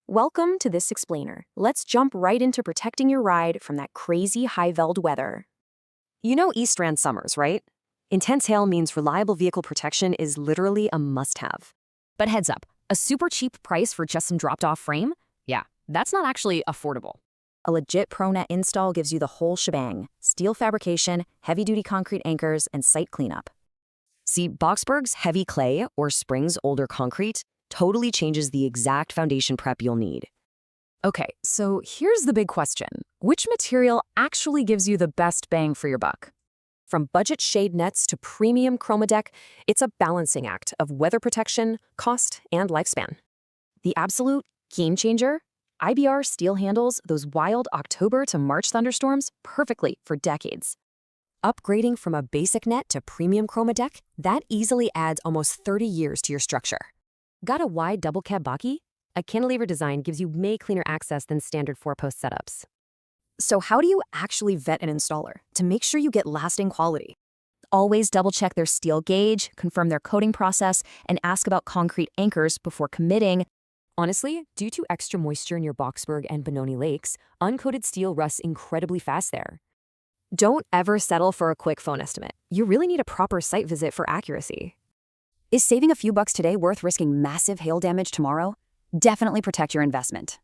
Welcome to this explainer. Let's jump right into protecting your ride from that crazy Highveld weather. You know East Rand summers, right? Intense hail means reliable vehicle protection is literally a must-have. But heads up, a super cheap price for just some dropped-off frame? Yeah, that's not actually affordable. A legit Pronet install gives you the whole shebang: steel fabrication, heavy-duty concrete anchors, and site cleanup. See, Boksburg's heavy clay or Spring's older concrete totally changes the exact foundation prep you'll need. Okay, so here's the big question. Which material actually gives you the best bang for your buck? From budget shade nets to premium ChromaDeck, it's a balancing act of weather protection, cost, and lifespan. The absolute game changer? IBR steel handles those wild October to March thunderstorms perfectly for decades. Upgrading from a basic net to premium ChromaDeck, that easily adds almost 30 years to your structure. Got a wide double cab baki? A cantilever design gives you way cleaner access than standard 4-post setups. So how do you actually vet an installer to make sure you get lasting quality? Always double-check their steel gauge, confirm their coating process, and ask about concrete anchors before committing. Honestly, due to extra moisture in your Boksburg and Benoni lakes, uncoated steel rusts incredibly fast there. Don't ever settle for a quick phone estimate. You really need a proper site visit for accuracy. Is saving a few bucks today worth risking massive hail damage tomorrow? Definitely protect your investment.